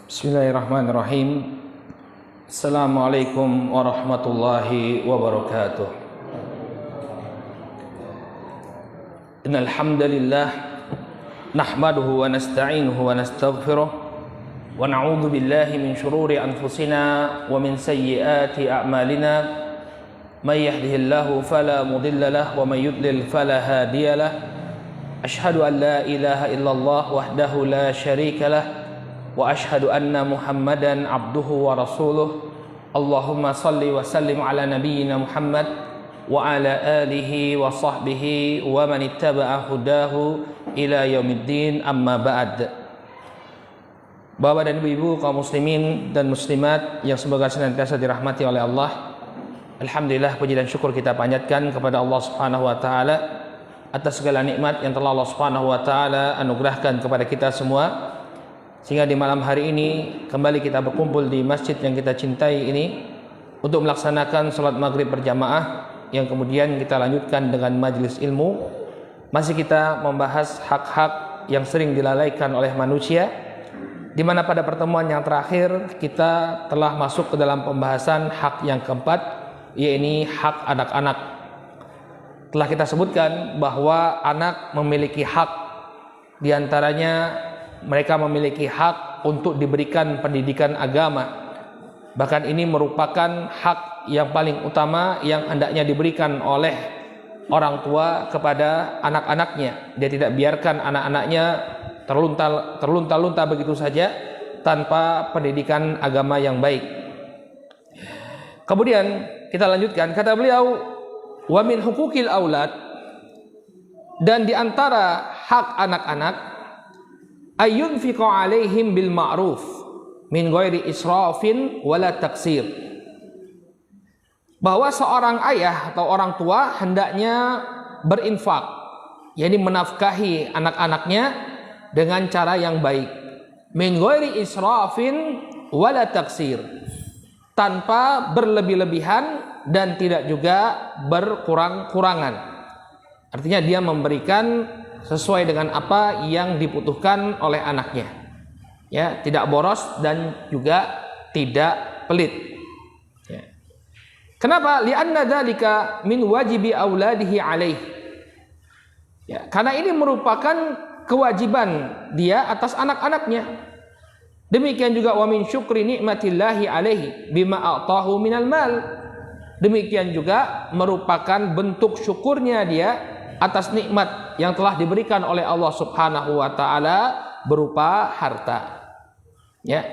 Bismillahirrahmanirrahim. Assalamualaikum warahmatullahi wabarakatuh. Innal hamdalillah nahmaduhu wa nasta'inuhu wa nastaghfiruh wa na'udzu billahi min shururi anfusina wa min sayyiati a'malina. May yahdihillahu fala mudilla lahu wa may yudlil fala hadiya lahu. Ashhadu an la ilaha illallah wahdahu la syarika lahu wa ashhadu anna Muhammadan abduhu wa rasuluh. Allahumma salli wa sallim ala nabiyyina Muhammad wa ala alihi wa sahbihi wa man ittaba'a hudahu ila yaumiddin, amma ba'd. Bapak dan ibu kaum muslimin dan muslimat yang semoga senantiasa dirahmati oleh Allah. Alhamdulillah, puji dan syukur kita panjatkan kepada Allah Subhanahu wa taala atas segala nikmat yang telah Allah Subhanahu wa taala anugerahkan kepada kita semua, sehingga di malam hari ini kembali kita berkumpul di masjid yang kita cintai ini untuk melaksanakan sholat maghrib berjamaah, yang kemudian kita lanjutkan dengan majelis ilmu. Masih kita membahas hak-hak yang sering dilalaikan oleh manusia, di mana pada pertemuan yang terakhir kita telah masuk ke dalam pembahasan hak yang keempat, yaitu hak anak-anak. Telah kita sebutkan bahwa anak memiliki hak, diantaranya mereka memiliki hak untuk diberikan pendidikan agama. Bahkan ini merupakan hak yang paling utama yang hendaknya diberikan oleh orang tua kepada anak-anaknya. Dia tidak biarkan anak-anaknya terlunta-lunta begitu saja tanpa pendidikan agama yang baik. Kemudian kita lanjutkan, kata beliau, wa min hukukil aulad, dan di antara hak anak-anak, ayyunfiqu alaihim bil ma'ruf min ghairi israfin wala taksir. Bahwa seorang ayah atau orang tua hendaknya berinfak, yakni menafkahi anak-anaknya dengan cara yang baik, min ghairi israfin wala taksir, tanpa berlebih-lebihan dan tidak juga berkurang-kurangan. Artinya dia memberikan sesuai dengan apa yang dibutuhkan oleh anaknya, ya, tidak boros dan juga tidak pelit, ya. Kenapa? Li'anna dzalika min wajibi auladihi alaih, ya, karena ini merupakan kewajiban dia atas anak-anaknya. Demikian juga wa min syukri nikmatillahi alaihi bima a'tahu minal mal, demikian juga merupakan bentuk syukurnya dia atas nikmat yang telah diberikan oleh Allah Subhanahu wa taala berupa harta, ya.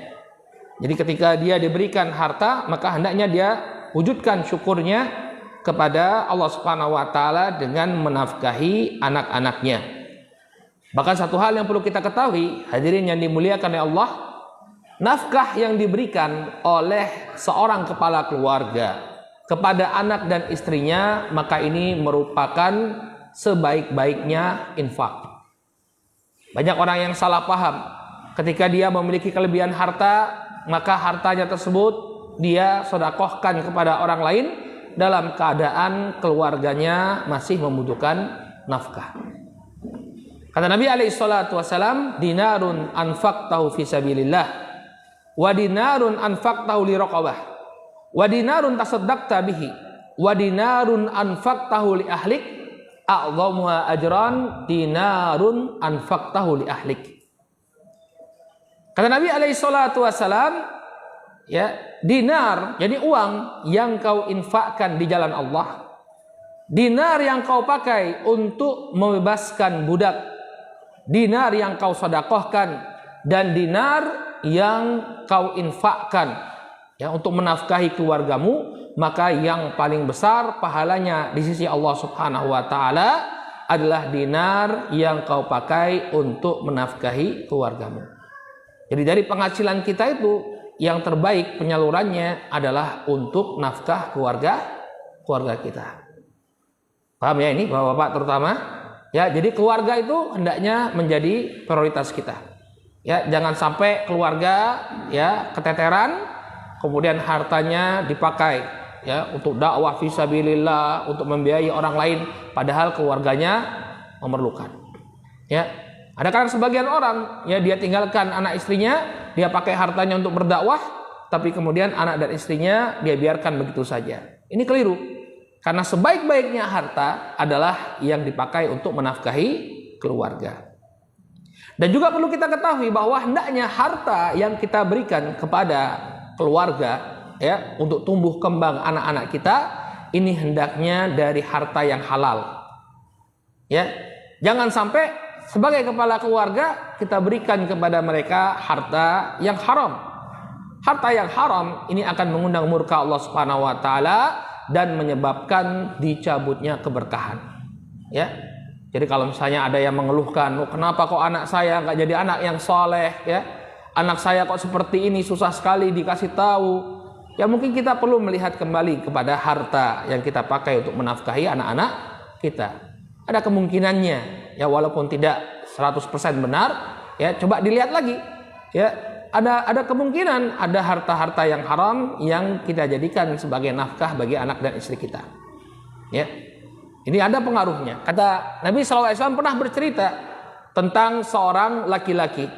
Jadi ketika dia diberikan harta, maka hendaknya dia wujudkan syukurnya kepada Allah Subhanahu wa taala dengan menafkahi anak-anaknya. Bahkan satu hal yang perlu kita ketahui, hadirin yang dimuliakan oleh Allah, nafkah yang diberikan oleh seorang kepala keluarga kepada anak dan istrinya, maka ini merupakan sebaik-baiknya infak. Banyak orang yang salah paham, ketika dia memiliki kelebihan harta, maka hartanya tersebut dia sedekahkan kepada orang lain dalam keadaan keluarganya masih membutuhkan nafkah. Kata Nabi SAW, dinarun anfaqtahu fi sabilillah, wa dinarun anfaqtahu li raqabah, wa dinarun tasaddaqta bihi, wa dinarun anfaqtahu li ahlik, a'dhamuha ajran dinarun anfaqtahu li ahlik. Kata Nabi SAW, ya, dinar, jadi uang yang kau infakkan di jalan Allah, dinar yang kau pakai untuk membebaskan budak, dinar yang kau sedekahkan, dan dinar yang kau infakkan, ya, untuk menafkahi keluargamu, maka yang paling besar pahalanya di sisi Allah Subhanahu wa taala adalah dinar yang kau pakai untuk menafkahi keluargamu. Jadi dari penghasilan kita itu yang terbaik penyalurannya adalah untuk nafkah keluarga kita. Paham ya ini, Bapak-bapak terutama? Ya, jadi keluarga itu hendaknya menjadi prioritas kita. Ya, jangan sampai keluarga, ya, keteteran, kemudian hartanya dipakai, ya, untuk dakwah fisabilillah, untuk membiayai orang lain, padahal keluarganya memerlukan. Ya, ada kan sebagian orang, ya, dia tinggalkan anak istrinya dia pakai hartanya untuk berdakwah, tapi kemudian anak dan istrinya dia biarkan begitu saja. Ini keliru. Karena sebaik-baiknya harta adalah yang dipakai untuk menafkahi keluarga. Dan juga perlu kita ketahui bahwa hendaknya harta yang kita berikan kepada keluarga ya untuk tumbuh kembang anak-anak kita ini hendaknya dari harta yang halal. Ya. Jangan sampai sebagai kepala keluarga kita berikan kepada mereka harta yang haram. Harta yang haram ini akan mengundang murka Allah Subhanahu wa taala dan menyebabkan dicabutnya keberkahan. Ya. Jadi kalau misalnya ada yang mengeluhkan, oh, kenapa kok anak saya nggak jadi anak yang soleh, ya? Anak saya kok seperti ini, susah sekali dikasih tahu. Ya mungkin kita perlu melihat kembali kepada harta yang kita pakai untuk menafkahi anak-anak kita. Ada kemungkinannya, ya walaupun tidak 100% benar, ya coba dilihat lagi. Ya, ada kemungkinan ada harta-harta yang haram yang kita jadikan sebagai nafkah bagi anak dan istri kita. Ya. Ini ada pengaruhnya. Kata Nabi SAW pernah bercerita tentang seorang laki-laki.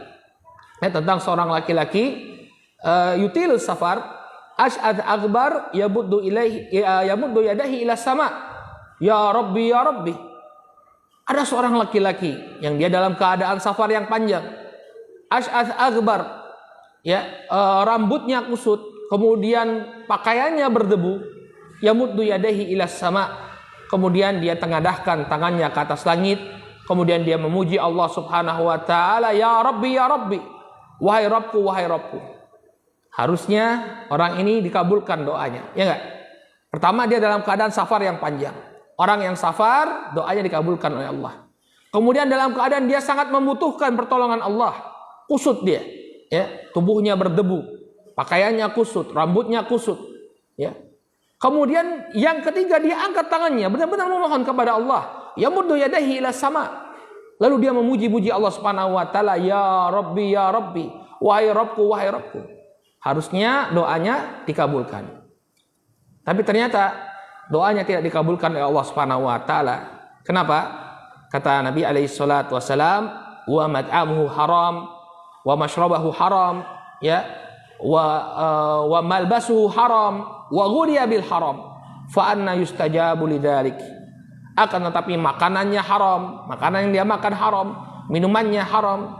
Tentang seorang laki-laki yutil safar ash'ad akbar yamuddu yadahi ila sama. Ya Rabbi ya Rabbi. Ada seorang laki-laki yang dia dalam keadaan safar yang panjang. Ash'ad akbar. Ya, rambutnya kusut, kemudian pakaiannya berdebu. Yamuddu yadahi ila sama. Kemudian dia tengadahkan tangannya ke atas langit. Kemudian dia memuji Allah Subhanahu wa ta'ala. Ya Rabbi, ya Rabbi. Wahai Rabbku, wahai Rabbku. Harusnya orang ini dikabulkan doanya. Ya enggak? Pertama dia dalam keadaan safar yang panjang. Orang yang safar doanya dikabulkan oleh Allah. Kemudian dalam keadaan dia sangat membutuhkan pertolongan Allah. Kusut dia. Ya, tubuhnya berdebu. Pakaiannya kusut. Rambutnya kusut. Ya. Kemudian yang ketiga dia angkat tangannya benar-benar memohon kepada Allah. Yamuddu yadahi ila sama. Lalu dia memuji-muji Allah Subhanahu wa taala, ya Rabbi ya Rabbi, wahai Rabbku wahai Rabbku. Harusnya doanya dikabulkan. Tapi ternyata doanya tidak dikabulkan oleh Allah Subhanahu wa taala. Kenapa? Kata Nabi alaihi salatu wasalam, wa mat'amuhu haram, wa mashrabahu haram, ya, wa malbasuhu haram. Wa ghuriya bil haram fa anna yustajabu lidzalik. Akan tetapi makanannya haram, makanan yang dia makan haram, minumannya haram,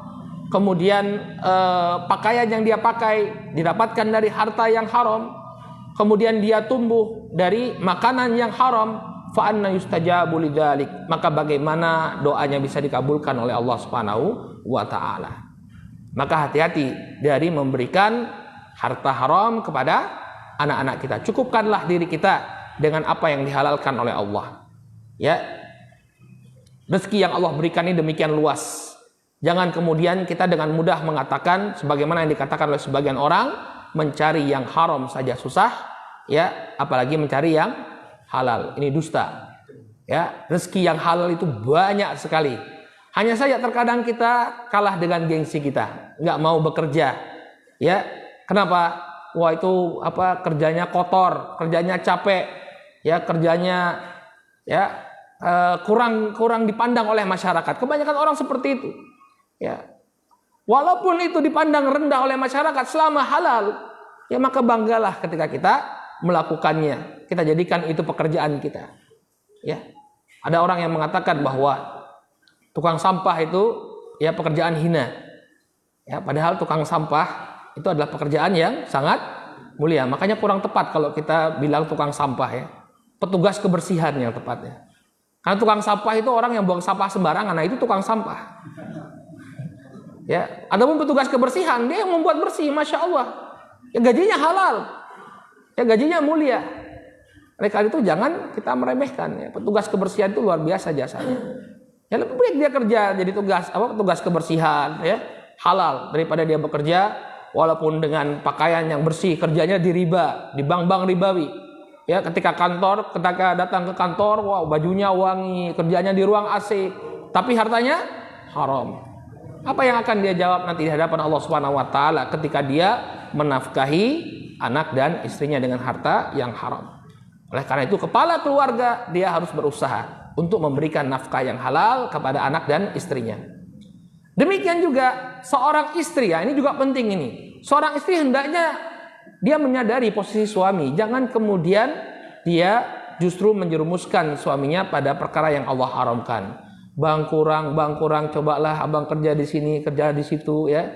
kemudian pakaian yang dia pakai didapatkan dari harta yang haram, kemudian dia tumbuh dari makanan yang haram, fa anna yustajabu lidzalik. Maka bagaimana doanya bisa dikabulkan oleh Allah Subhanahu wa taala? Maka hati-hati dari memberikan harta haram kepada anak-anak kita. Cukupkanlah diri kita dengan apa yang dihalalkan oleh Allah. Ya. Rezeki yang Allah berikan ini demikian luas. Jangan kemudian kita dengan mudah mengatakan sebagaimana yang dikatakan oleh sebagian orang, mencari yang haram saja susah, ya, apalagi mencari yang halal. Ini dusta. Ya, rezeki yang halal itu banyak sekali. Hanya saja terkadang kita kalah dengan gengsi kita, nggak mau bekerja. Ya. Kenapa? Wah itu kerjanya kotor, kerjanya capek, ya kerjanya ya kurang dipandang oleh masyarakat. Kebanyakan orang seperti itu. Ya. Walaupun itu dipandang rendah oleh masyarakat selama halal, ya maka banggalah ketika kita melakukannya. Kita jadikan itu pekerjaan kita. Ya. Ada orang yang mengatakan bahwa tukang sampah itu ya pekerjaan hina. Ya, padahal tukang sampah itu adalah pekerjaan yang sangat mulia. Makanya kurang tepat kalau kita bilang tukang sampah ya. Petugas kebersihan yang tepatnya. Karena tukang sampah itu orang yang buang sampah sembarangan. Nah itu tukang sampah. Ya, adapun petugas kebersihan dia yang membuat bersih, masya Allah. Ya gajinya halal. Ya gajinya mulia. Oleh karena itu jangan kita meremehkan. Ya. Petugas kebersihan itu luar biasa jasanya. Ya lebih baik dia kerja jadi petugas kebersihan ya halal daripada dia bekerja walaupun dengan pakaian yang bersih, kerjanya di riba, di bank-bank ribawi. Ya, ketika datang ke kantor, wow, bajunya wangi, kerjanya di ruang AC, tapi hartanya haram. Apa yang akan dia jawab nanti di hadapan Allah Subhanahu wa taala ketika dia menafkahi anak dan istrinya dengan harta yang haram? Oleh karena itu, kepala keluarga dia harus berusaha untuk memberikan nafkah yang halal kepada anak dan istrinya. Demikian juga seorang istri, ya ini juga penting ini. Seorang istri hendaknya dia menyadari posisi suami, jangan kemudian dia justru menjerumuskan suaminya pada perkara yang Allah haramkan. Bang kurang, cobalah abang kerja di sini, kerja di situ ya.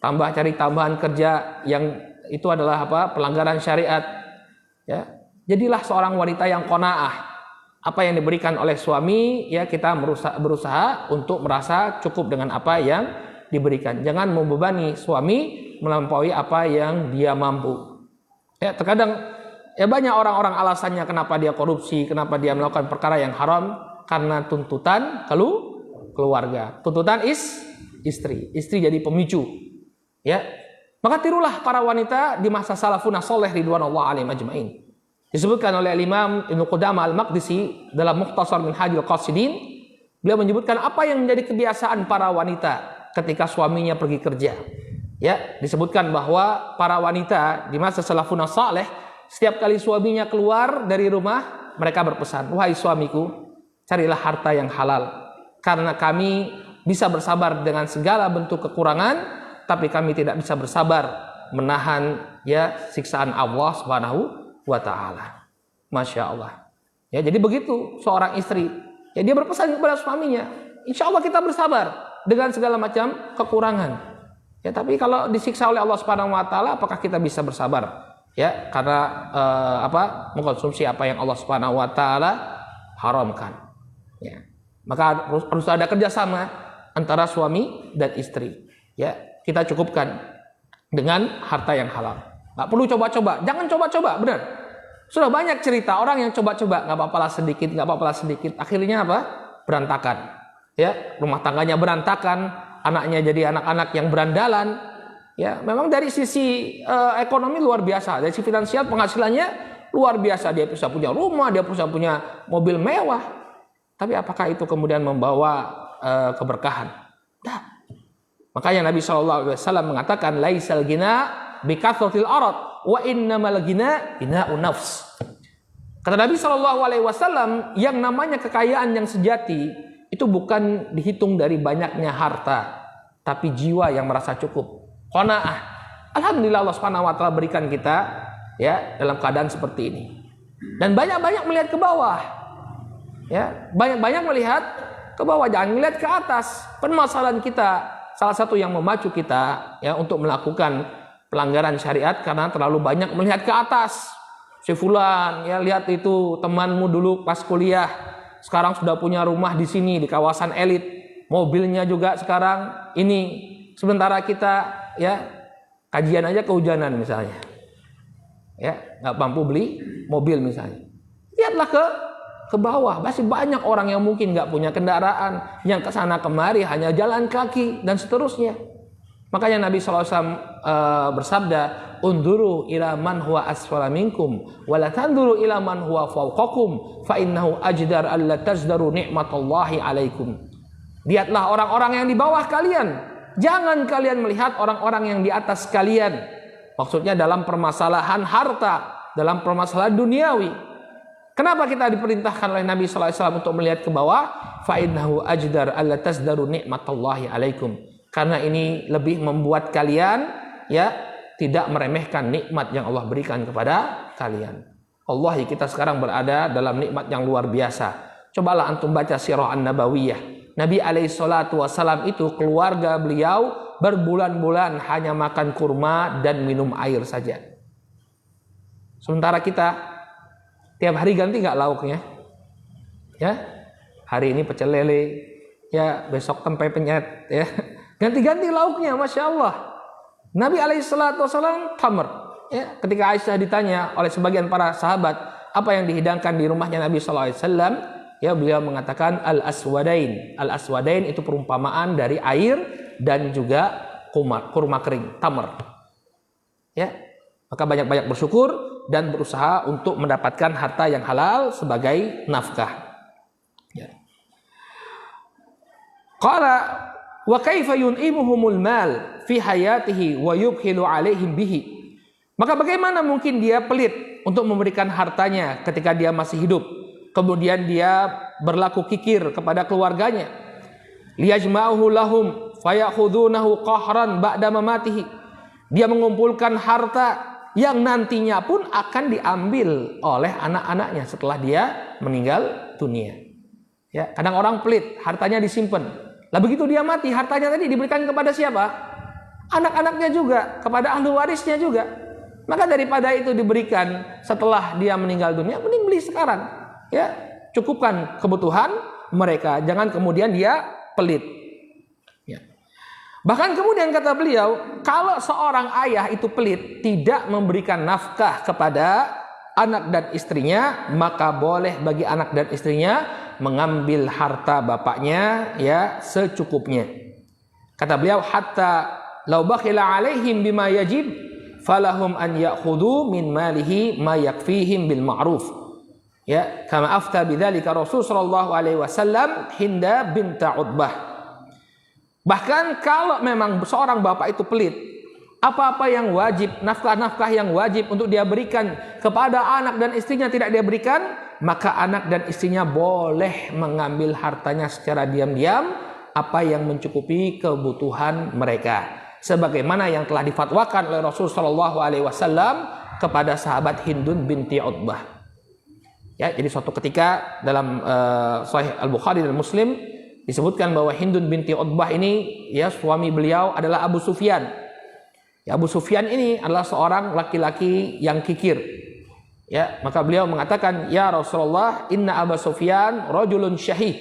Cari tambahan kerja yang itu adalah pelanggaran syariat. Ya. Jadilah seorang wanita yang qanaah. Apa yang diberikan oleh suami, ya kita berusaha untuk merasa cukup dengan apa yang diberikan. Jangan membebani suami melampaui apa yang dia mampu. Ya, terkadang ya banyak orang-orang alasannya kenapa dia korupsi, kenapa dia melakukan perkara yang haram, karena tuntutan keluarga. Tuntutan istri jadi pemicu. Ya. Maka tirulah para wanita di masa salafun saleh ridwanullah alaihim ajmain. Disebutkan oleh Imam Ibnu Qudamah Al-Maqdisi dalam Mukhtasar Minhajul Qasidin, beliau menyebutkan apa yang menjadi kebiasaan para wanita ketika suaminya pergi kerja. Ya, disebutkan bahwa para wanita di masa salafun saleh setiap kali suaminya keluar dari rumah, mereka berpesan, "Wahai suamiku, carilah harta yang halal, karena kami bisa bersabar dengan segala bentuk kekurangan, tapi kami tidak bisa bersabar menahan ya siksaan Allah Subhanahu wa ta'ala." Masya Allah. Ya, jadi begitu seorang istri. Ya, dia berpesan kepada suaminya, insya Allah kita bersabar dengan segala macam kekurangan. Ya, tapi kalau disiksa oleh Allah Subhanahu wa ta'ala, apakah kita bisa bersabar? Ya, karena mengkonsumsi apa yang Allah Subhanahu wa ta'ala haramkan. Ya. Maka harus ada kerjasama antara suami dan istri. Ya, kita cukupkan dengan harta yang halal. Nggak perlu coba-coba, jangan coba-coba, benar. Sudah banyak cerita orang yang coba-coba, nggak apa-apalah sedikit, akhirnya apa? Berantakan. Ya, rumah tangganya berantakan, anaknya jadi anak-anak yang berandalan. Ya, memang dari sisi ekonomi luar biasa, dari sisi finansial penghasilannya luar biasa, dia bisa punya rumah, dia bisa punya mobil mewah. Tapi apakah itu kemudian membawa keberkahan? Nah, makanya Nabi SAW mengatakan, laisal ghina bikathratil arad wa innamal ghina ghina'un nafs. Kata Nabi SAW, yang namanya kekayaan yang sejati itu bukan dihitung dari banyaknya harta, tapi jiwa yang merasa cukup, qanaah. Alhamdulillah Allah Subhanahu wa taala berikan kita ya dalam keadaan seperti ini. Dan banyak-banyak melihat ke bawah. Ya, banyak-banyak melihat ke bawah, jangan melihat ke atas. Permasalahan kita, salah satu yang memacu kita ya untuk melakukan pelanggaran syariat karena terlalu banyak melihat ke atas. Si fulan, ya lihat itu temanmu dulu pas kuliah, sekarang sudah punya rumah di sini di kawasan elit, mobilnya juga sekarang ini. Sementara kita ya kajian aja kehujanan misalnya, ya nggak mampu beli mobil misalnya. Lihatlah ke bawah, masih banyak orang yang mungkin nggak punya kendaraan, yang kesana kemari hanya jalan kaki dan seterusnya. Makanya Nabi SAW bersabda, "Unduru ila man huwa asfala minkum, wa la tanduru ila man huwa fawqakum, fa innahu ajdar alla tazdaru ni'matallahi alaikum." Lihatlah orang-orang yang di bawah kalian, jangan kalian melihat orang-orang yang di atas kalian. Maksudnya dalam permasalahan harta, dalam permasalahan duniawi. Kenapa kita diperintahkan oleh Nabi SAW untuk melihat ke bawah? Fa innahu ajdar alla tazdaru ni'matallahi alaikum. Karena ini lebih membuat kalian ya tidak meremehkan nikmat yang Allah berikan kepada kalian. Wallahi kita sekarang berada dalam nikmat yang luar biasa. Cobalah antum baca sirah an-nabawiyah. Nabi alaihissalam itu keluarga beliau berbulan-bulan hanya makan kurma dan minum air saja. Sementara kita tiap hari ganti nggak lauknya? Ya, hari ini pecel lele, ya besok tempe penyet, ya. Ganti-ganti lauknya, Masya Allah. Nabi alaihissalam tamar. Ya, ketika Aisyah ditanya oleh sebagian para sahabat apa yang dihidangkan di rumahnya Nabi SAW, ya beliau mengatakan al-aswadain. Al-aswadain itu perumpamaan dari air dan juga kurma kering, tamar. Ya, maka banyak-banyak bersyukur dan berusaha untuk mendapatkan harta yang halal sebagai nafkah. Ya. Qala wa kaifa yun'imuhumul mal fi hayatihi wa yubkhilu alaihim bihi. Maka bagaimana mungkin dia pelit untuk memberikan hartanya ketika dia masih hidup, kemudian dia berlaku kikir kepada keluarganya. Liyajma'uhu lahum fayakhudhunahu qahran ba'da mamatihi. Dia mengumpulkan harta yang nantinya pun akan diambil oleh anak-anaknya setelah dia meninggal dunia. Ya, kadang orang pelit, hartanya disimpan. Lah begitu dia mati, hartanya tadi diberikan kepada siapa? Anak-anaknya juga, kepada ahli warisnya juga. Maka daripada itu diberikan setelah dia meninggal dunia, mending beli sekarang. Ya, cukupkan kebutuhan mereka, jangan kemudian dia pelit. Ya. Bahkan kemudian kata beliau, kalau seorang ayah itu pelit, tidak memberikan nafkah kepada anak dan istrinya, maka boleh bagi anak dan istrinya mengambil harta bapaknya ya secukupnya. Kata beliau, hatta law bakhila alaihim bima yajib falahum an ya'khudhu min malihi ma yakfihim bil ma'ruf. Ya, kama afta bidzalika Rasul sallallahu alaihi wasallam Hinda bint Utbah. Bahkan kalau memang seorang bapak itu pelit, apa-apa yang wajib, nafkah-nafkah yang wajib untuk dia berikan kepada anak dan istrinya tidak dia berikan, maka anak dan istrinya boleh mengambil hartanya secara diam-diam apa yang mencukupi kebutuhan mereka, sebagaimana yang telah difatwakan oleh Rasul Shallallahu Alaihi Wasallam kepada sahabat Hindun binti Utbah. Ya, jadi suatu ketika dalam Sahih Al-Bukhari dan Muslim disebutkan bahwa Hindun binti Utbah ini ya suami beliau adalah Abu Sufyan. Ya, Abu Sufyan ini adalah seorang laki-laki yang kikir. Ya, maka beliau mengatakan, "Ya Rasulullah, inna Abu Sufyan rajulun syahih."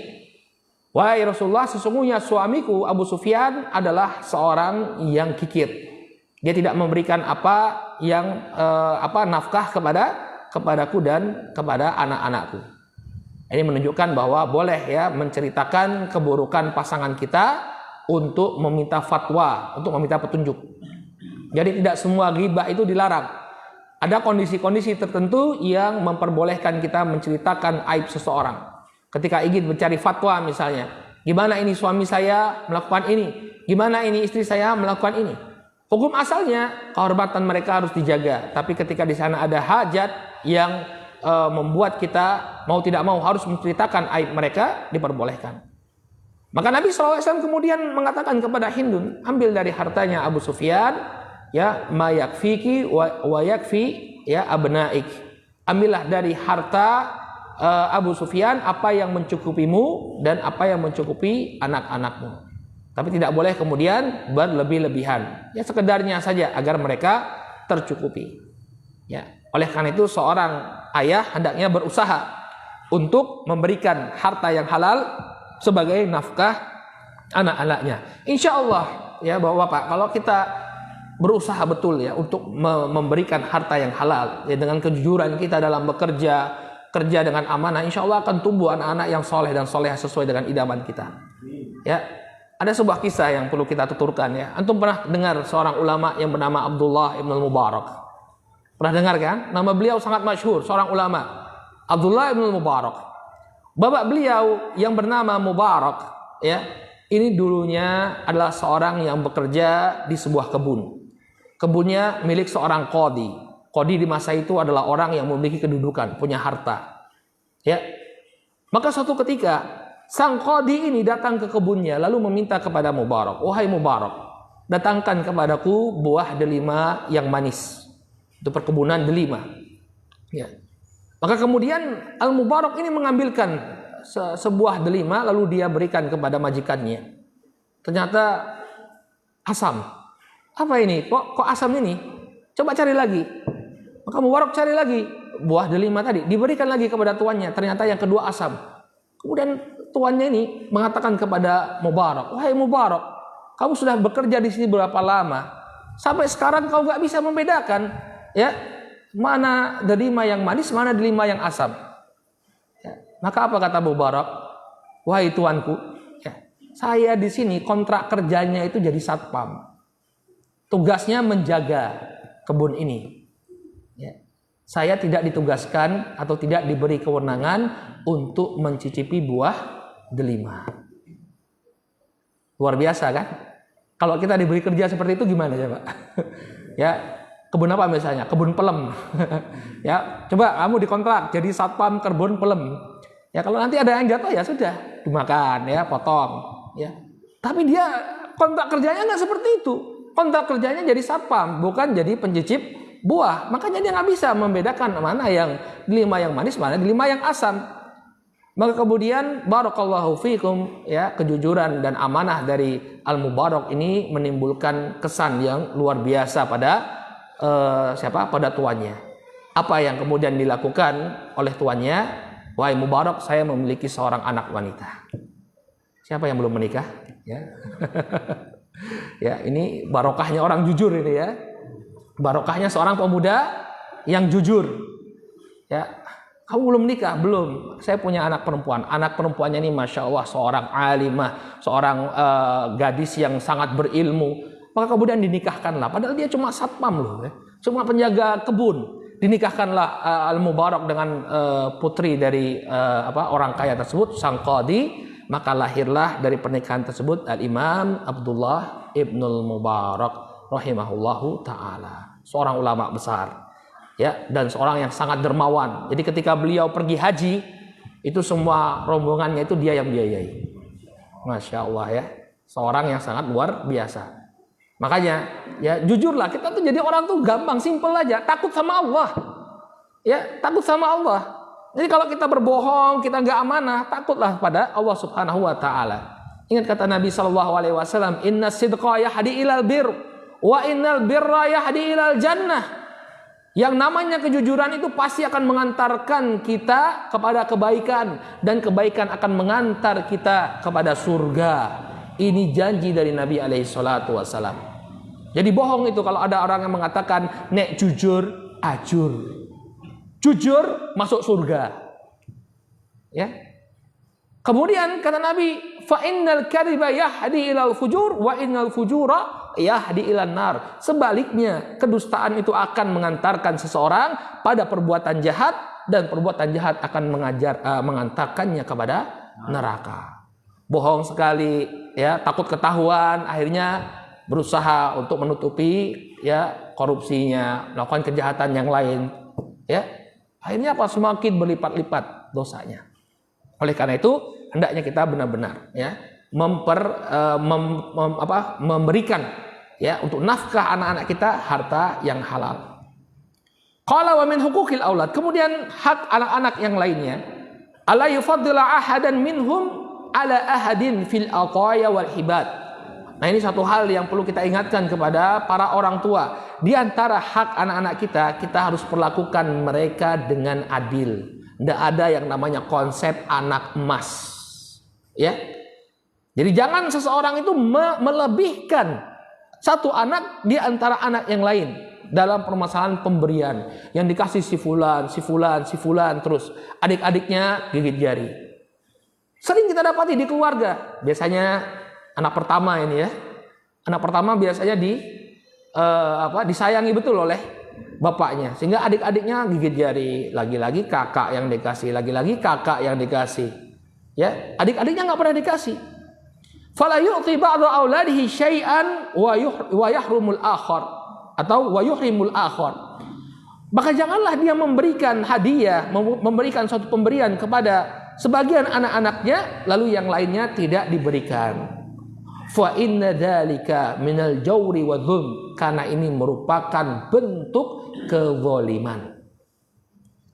Wahai Rasulullah, sesungguhnya suamiku Abu Sufyan adalah seorang yang kikir. Dia tidak memberikan nafkah kepadaku dan kepada anak-anakku. Ini menunjukkan bahwa boleh ya menceritakan keburukan pasangan kita untuk meminta fatwa, untuk meminta petunjuk. Jadi tidak semua ghibah itu dilarang. Ada kondisi-kondisi tertentu yang memperbolehkan kita menceritakan aib seseorang. Ketika ingin mencari fatwa misalnya, gimana ini suami saya melakukan ini, gimana ini istri saya melakukan ini. Hukum asalnya kehormatan mereka harus dijaga. Tapi ketika di sana ada hajat yang membuat kita mau tidak mau harus menceritakan aib mereka, diperbolehkan. Maka Nabi SAW kemudian mengatakan kepada Hindun, ambil dari hartanya Abu Sufyan, ya ma yakfiki wa yakfi ya abnaik. Ambillah dari harta Abu Sufyan apa yang mencukupimu dan apa yang mencukupi anak-anakmu. Tapi tidak boleh kemudian berlebih-lebihan. Ya sekedarnya saja agar mereka tercukupi. Ya, oleh karena itu seorang ayah hendaknya berusaha untuk memberikan harta yang halal sebagai nafkah anak-anaknya. Insya Allah ya Bapak-bapak, kalau kita berusaha betul ya untuk memberikan harta yang halal ya, dengan kejujuran kita dalam bekerja, kerja dengan amanah, insya Allah akan tumbuh anak-anak yang soleh dan soleh sesuai dengan idaman kita. Ya, ada sebuah kisah yang perlu kita tuturkan ya. Antum pernah dengar seorang ulama yang bernama Abdullah ibn Mubarak? Pernah dengar kan? Nama beliau sangat masyhur, seorang ulama, Abdullah ibn Mubarak. Bapak beliau yang bernama Mubarak ya, ini dulunya adalah seorang yang bekerja di sebuah kebun. Kebunnya milik seorang qadhi. Qadhi di masa itu adalah orang yang memiliki kedudukan, punya harta. Ya. Maka suatu ketika sang qadhi ini datang ke kebunnya lalu meminta kepada Mubarak, "Wahai Mubarak, datangkan kepadaku buah delima yang manis." Itu perkebunan delima. Ya. Maka kemudian Al-Mubarak ini mengambilkan sebuah delima lalu dia berikan kepada majikannya. Ternyata asam. Apa ini? Kok asam ini? Coba cari lagi. Maka Mubarak cari lagi buah delima tadi, diberikan lagi kepada tuannya. Ternyata yang kedua asam. Kemudian tuannya ini mengatakan kepada Mubarak, "Wahai Mubarak, kamu sudah bekerja di sini berapa lama? Sampai sekarang kau nggak bisa membedakan, ya, mana delima yang manis, mana delima yang asam." Ya. Maka apa kata Mubarak? "Wahai tuanku, ya, saya di sini kontrak kerjanya itu jadi satpam. Tugasnya menjaga kebun ini. Ya. Saya tidak ditugaskan atau tidak diberi kewenangan untuk mencicipi buah delima." Luar biasa kan? Kalau kita diberi kerja seperti itu gimana ya Pak? Ya, kebun apa misalnya? Kebun pelem. Ya, coba kamu dikontrak jadi satpam kebun pelem. Ya, kalau nanti ada yang jatuh ya sudah dimakan ya, potong. Ya, tapi dia kontrak kerjanya nggak seperti itu. kontrak kerjanya jadi satpam, bukan jadi pencicip buah. Makanya dia nggak bisa membedakan mana yang delima yang manis, mana delima yang asam. Maka kemudian barakallahu fikum, ya, kejujuran dan amanah dari Al-Mubarak ini menimbulkan kesan yang luar biasa pada pada tuannya. Apa yang kemudian dilakukan oleh tuannya? Wahai Mubarak, saya memiliki seorang anak wanita. Siapa yang belum menikah? Ya. Ya, ini barokahnya orang jujur ini ya. Barokahnya seorang pemuda yang jujur. Ya, kamu belum nikah? Belum. Saya punya anak perempuan. Anak perempuannya ini masya Allah seorang alimah, seorang gadis yang sangat berilmu. Maka kemudian dinikahkanlah. Padahal dia cuma satpam loh, ya. Cuma penjaga kebun. Dinikahkanlah Al-Mubarak dengan putri dari orang kaya tersebut, sang qadi. Maka lahirlah dari pernikahan tersebut Al-Imam Abdullah Ibnul Mubarak rahimahullahu ta'ala, seorang ulama besar, ya, dan seorang yang sangat dermawan. Jadi ketika beliau pergi haji, itu semua rombongannya itu dia yang biayai. Masya Allah, ya, seorang yang sangat luar biasa. Makanya, ya, jujurlah, kita tuh jadi orang tuh gampang, simple aja, takut sama Allah, ya, takut sama Allah. Jadi kalau kita berbohong, kita nggak amanah, takutlah pada Allah Subhanahu wa taala. Ingat kata Nabi sallallahu alaihi wasallam, "Inna sidqa yahdi ilal bir, wa innal birra yahdi ilal jannah." Yang namanya kejujuran itu pasti akan mengantarkan kita kepada kebaikan, dan kebaikan akan mengantar kita kepada surga. Ini janji dari Nabi alaihi salatu wasallam. Jadi bohong itu kalau ada orang yang mengatakan, "Nek jujur, ajur." Jujur masuk surga. Ya. Kemudian kata Nabi, fa innal kadhiba yahdi ilal fujur wa innal fujura yahdi ilan nar. Sebaliknya, kedustaan itu akan mengantarkan seseorang pada perbuatan jahat, dan perbuatan jahat akan mengantarkannya kepada neraka. Bohong sekali, ya, takut ketahuan, akhirnya berusaha untuk menutupi, ya, korupsinya, melakukan kejahatan yang lain, ya. Akhirnya apa? Semakin berlipat-lipat dosanya. Oleh karena itu, hendaknya kita benar-benar, ya, memberikan, ya, untuk nafkah anak-anak kita harta yang halal. Qala wa min huquqil aulad. Kemudian hak anak-anak yang lainnya, ala yufaddila ahadan minhum ala ahadin fil ataya wal hibad. Nah, ini satu hal yang perlu kita ingatkan kepada para orang tua. Di antara hak anak-anak kita, kita harus perlakukan mereka dengan adil. Tidak ada yang namanya konsep anak emas. Ya. Jadi jangan seseorang itu melebihkan satu anak di antara anak yang lain dalam permasalahan pemberian. Yang dikasih si fulan, si fulan, si fulan, terus adik-adiknya gigit jari. Sering kita dapati di keluarga. Biasanya anak pertama ini, ya, anak pertama biasanya disayangi betul oleh bapaknya, sehingga adik-adiknya gigit jari. Lagi-lagi kakak yang dikasih, lagi-lagi kakak yang dikasih, ya, adik-adiknya nggak pernah dikasih. Fala yu'ti ba'du auladihi syai'an wa yahrumul akhar, atau wa yuhrimul akhar. Maka janganlah dia memberikan hadiah, memberikan suatu pemberian kepada sebagian anak-anaknya, lalu yang lainnya tidak diberikan. Fa inna dzalika minal jawri wa dzulm, karena ini merupakan bentuk kezaliman.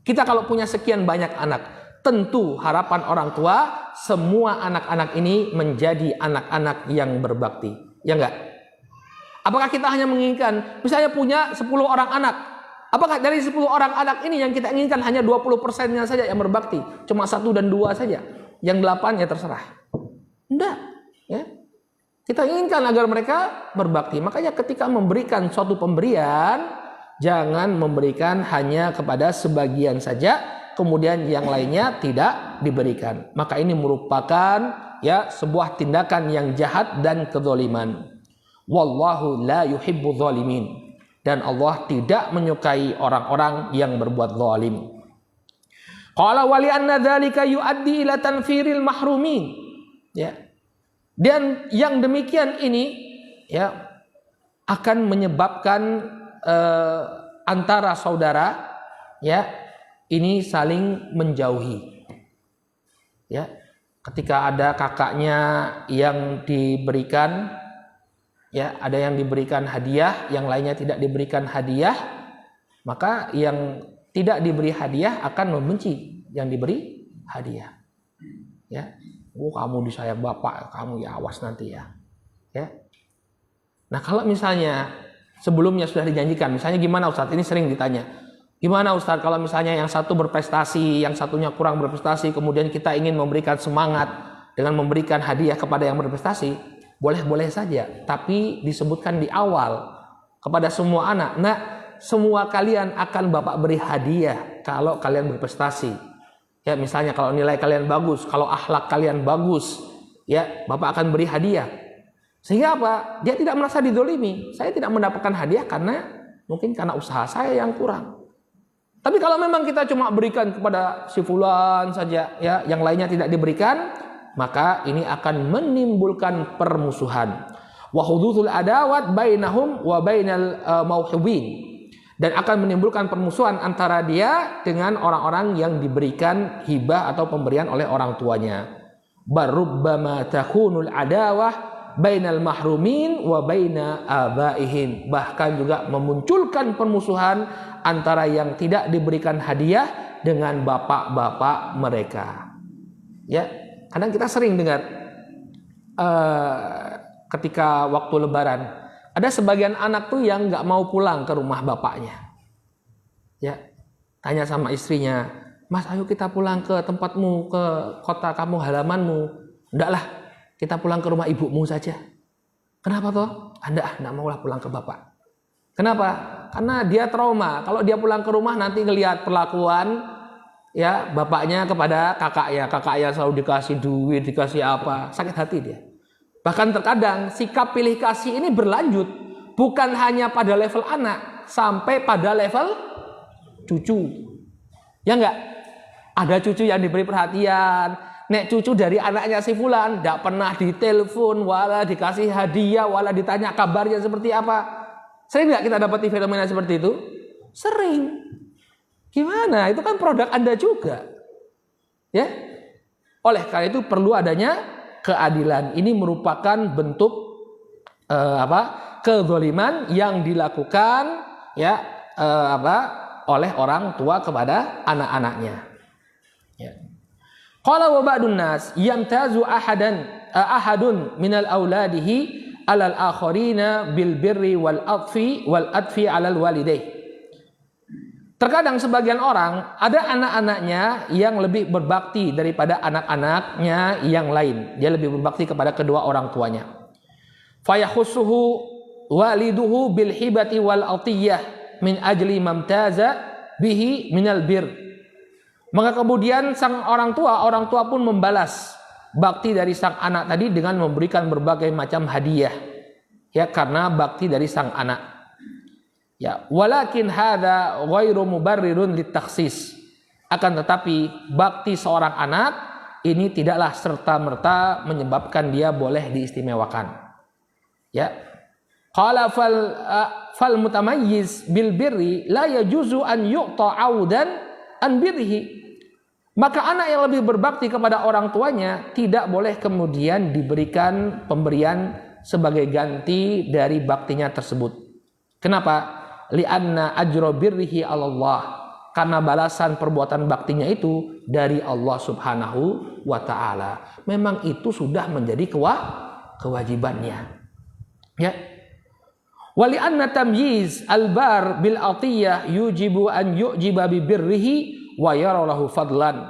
Kita kalau punya sekian banyak anak, tentu harapan orang tua semua anak-anak ini menjadi anak-anak yang berbakti. Ya enggak? Apakah kita hanya menginginkan misalnya punya 10 orang anak? Apakah dari 10 orang anak ini yang kita inginkan hanya 20%-nya saja yang berbakti? Cuma 1 dan 2 saja. Yang 8 ya terserah. Enggak, ya. Kita inginkan agar mereka berbakti. Makanya ketika memberikan suatu pemberian, jangan memberikan hanya kepada sebagian saja, kemudian yang lainnya tidak diberikan. Maka ini merupakan, ya, sebuah tindakan yang jahat dan kezaliman. Wallahu la yuhibbu zalimin. Dan Allah tidak menyukai orang-orang yang berbuat zalim. Qala wali anna dzalika yuaddi ila tanfiril mahrumin. Ya. Dan yang demikian ini, ya, akan menyebabkan antara saudara, ya, ini saling menjauhi. Ya, ketika ada kakaknya yang diberikan, ya, ada yang diberikan hadiah, yang lainnya tidak diberikan hadiah, maka yang tidak diberi hadiah akan membenci yang diberi hadiah. Ya, kamu disayang bapak, kamu ya awas nanti ya. Ya. Nah, kalau misalnya sebelumnya sudah dijanjikan, misalnya gimana Ustadz? Ini sering ditanya. Gimana Ustadz kalau misalnya yang satu berprestasi, yang satunya kurang berprestasi, kemudian kita ingin memberikan semangat dengan memberikan hadiah kepada yang berprestasi? Boleh-boleh saja, tapi disebutkan di awal kepada semua anak. Nah, semua kalian akan Bapak beri hadiah kalau kalian berprestasi. Ya, misalnya kalau nilai kalian bagus, kalau akhlak kalian bagus, ya Bapak akan beri hadiah. Sehingga apa? Dia tidak merasa didolimi. Saya tidak mendapatkan hadiah karena mungkin karena usaha saya yang kurang. Tapi kalau memang kita cuma berikan kepada si fulan saja, ya, yang lainnya tidak diberikan, maka ini akan menimbulkan permusuhan. Wa hudutsul adawat bainahum wa bainal mauhubin, dan akan menimbulkan permusuhan antara dia dengan orang-orang yang diberikan hibah atau pemberian oleh orang tuanya. Barubbama takunul adawah bainal mahrumin wa baina abaihim, bahkan juga memunculkan permusuhan antara yang tidak diberikan hadiah dengan bapak-bapak mereka. Ya, kadang kita sering dengar ketika waktu lebaran ada sebagian anak tuh yang nggak mau pulang ke rumah bapaknya. Ya, tanya sama istrinya, Mas, ayo kita pulang ke tempatmu, ke kota kamu, halamanmu. Enggak lah, kita pulang ke rumah ibumu saja. Kenapa toh? Enggak maulah pulang ke bapak. Kenapa? Karena dia trauma. Kalau dia pulang ke rumah nanti ngelihat perlakuan ya bapaknya kepada kakaknya selalu dikasih duit, dikasih apa, sakit hati dia. Bahkan terkadang sikap pilih kasih ini berlanjut, bukan hanya pada level anak, sampai pada level cucu. Ya enggak? Ada cucu yang diberi perhatian, nek cucu dari anaknya si fulan enggak pernah ditelepon, wala dikasih hadiah, wala ditanya kabarnya seperti apa. Sering enggak kita dapati fenomena seperti itu? Sering. Gimana? Itu kan produk Anda juga. Ya. Oleh karena itu perlu adanya keadilan. Ini merupakan bentuk kezaliman yang dilakukan ya oleh orang tua kepada anak-anaknya. Ya. Qala wa ba'dun nas yamtazu ahadun minal auladihi alal akharina bil birri wal adfi alal walidaih. Terkadang sebagian orang ada anak-anaknya yang lebih berbakti daripada anak-anaknya yang lain. Dia lebih berbakti kepada kedua orang tuanya. Fayahussuhu waliduhu bil hibati wal atiyah min ajli mamtaza bihi minal bir. Maka kemudian sang orang tua pun membalas bakti dari sang anak tadi dengan memberikan berbagai macam hadiah. Ya, karena bakti dari sang anak. Ya, walakin hadza ghairu mubarrirun litakhsis. Akan tetapi bakti seorang anak ini tidaklah serta-merta menyebabkan dia boleh diistimewakan. Ya. Qala fal mutamayyiz bil birri la yajuzu an yu'ta 'audan an birrihi. Maka anak yang lebih berbakti kepada orang tuanya tidak boleh kemudian diberikan pemberian sebagai ganti dari baktinya tersebut. Kenapa? Li'anna ajra birrihi 'ala Allah. Karena balasan perbuatan baktinya itu dari Allah Subhanahu wa taala. Memang itu sudah menjadi kewajibannya. Ya. Wa li'anna tamyiz al-bar bil atiyah yujibu an yu'jiba bi birrihi wa yaralahu fadlan.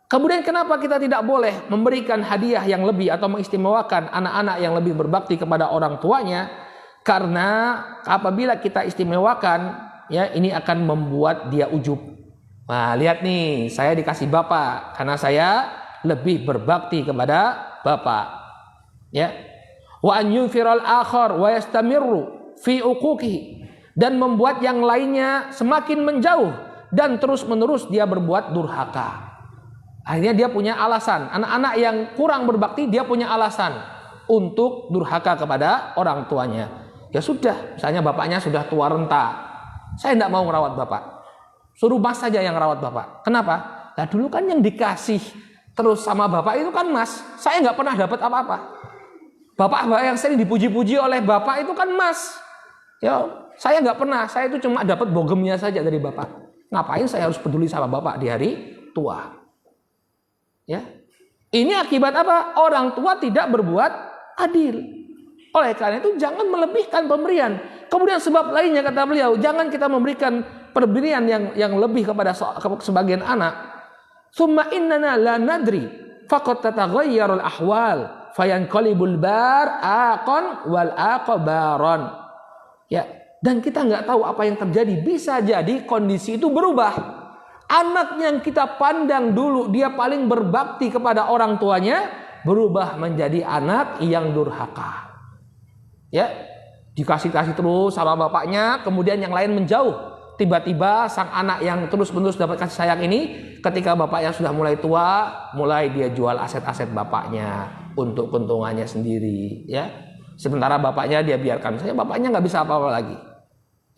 Kemudian kenapa kita tidak boleh memberikan hadiah yang lebih atau mengistimewakan anak-anak yang lebih berbakti kepada orang tuanya? Karena apabila kita istimewakan, ya ini akan membuat dia ujub. Nah, lihat nih, saya dikasih bapak karena saya lebih berbakti kepada bapak. Ya. Wa an yunfiral akhar wa yastamirru fi uquqihi, dan membuat yang lainnya semakin menjauh dan terus-menerus dia berbuat durhaka. Akhirnya dia punya alasan. Anak-anak yang kurang berbakti dia punya alasan untuk durhaka kepada orang tuanya. Ya sudah, misalnya bapaknya sudah tua renta. Saya tidak mau merawat bapak. Suruh mas saja yang rawat bapak. Kenapa? Nah dulu kan yang dikasih terus sama bapak itu kan mas. Saya nggak pernah dapat apa-apa. Bapak yang sering dipuji-puji oleh bapak itu kan mas. Ya, saya nggak pernah. Saya itu cuma dapat bogemnya saja dari bapak. Ngapain saya harus peduli sama bapak di hari tua? Ya, ini akibat apa? Orang tua tidak berbuat adil. Oleh karena itu jangan melebihkan pemberian. Kemudian sebab lainnya kata beliau, jangan kita memberikan pemberian yang lebih kepada sebagian anak. Summa innana la nadri faqad tataghayyarul ahwal fayanqalibul bar aqan wal aqbaran. Ya, dan kita nggak tahu apa yang terjadi. Bisa jadi kondisi itu berubah. Anak yang kita pandang dulu dia paling berbakti kepada orang tuanya berubah menjadi anak yang durhaka. Ya, dikasih-kasih terus sama bapaknya, kemudian yang lain menjauh. Tiba-tiba sang anak yang terus-menerus dapat kasih sayang ini, ketika bapaknya sudah mulai tua, mulai dia jual aset-aset bapaknya untuk keuntungannya sendiri. Ya, sementara bapaknya dia biarkan saja, bapaknya nggak bisa apa-apa lagi.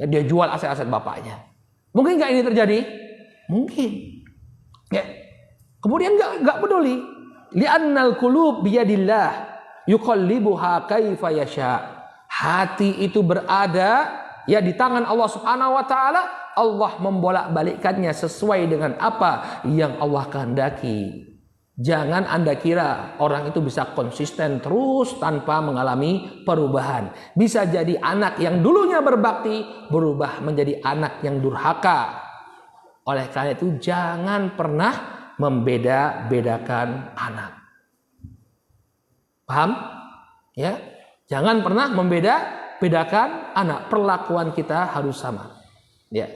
Ya, dia jual aset-aset bapaknya. Mungkin nggak ini terjadi? Mungkin. Ya. Kemudian nggak peduli. Li'annal qulub biyadillah yuqallibuha kaifa yasha. Hati itu berada ya di tangan Allah Subhanahu wa taala. Allah membolak-balikkannya sesuai dengan apa yang Allah kehendaki. Jangan Anda kira orang itu bisa konsisten terus tanpa mengalami perubahan. Bisa jadi anak yang dulunya berbakti berubah menjadi anak yang durhaka. Oleh karena itu jangan pernah membeda-bedakan anak. Paham? Ya. Jangan pernah membeda-bedakan anak. Perlakuan kita harus sama. Ya.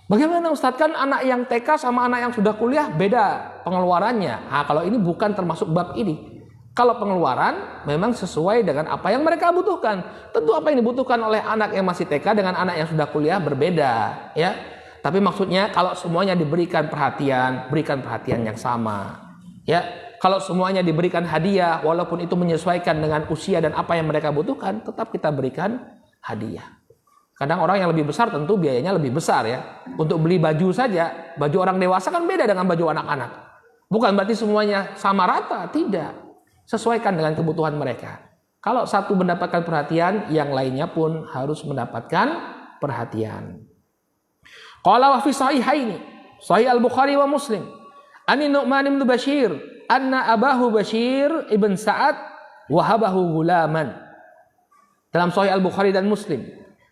Bagaimana Ustadz, kan anak yang TK sama anak yang sudah kuliah beda pengeluarannya. Nah, kalau ini bukan termasuk bab ini. Kalau pengeluaran memang sesuai dengan apa yang mereka butuhkan. Tentu apa yang dibutuhkan oleh anak yang masih TK dengan anak yang sudah kuliah berbeda, ya. Tapi maksudnya kalau semuanya diberikan perhatian, berikan perhatian yang sama, ya. Kalau semuanya diberikan hadiah, walaupun itu menyesuaikan dengan usia dan apa yang mereka butuhkan, tetap kita berikan hadiah. Kadang orang yang lebih besar tentu biayanya lebih besar, ya. Untuk beli baju saja, baju orang dewasa kan beda dengan baju anak-anak. Bukan berarti semuanya sama rata, tidak. Sesuaikan dengan kebutuhan mereka. Kalau satu mendapatkan perhatian, yang lainnya pun harus mendapatkan perhatian. Qala wa fi sahihaini, Sahih Al-Bukhari wa Muslim, Ani Nu'man bin Bashir, anna abahu Bashir ibn Sa'ad wahabahu gulaman. Dalam Sahih Al-Bukhari dan Muslim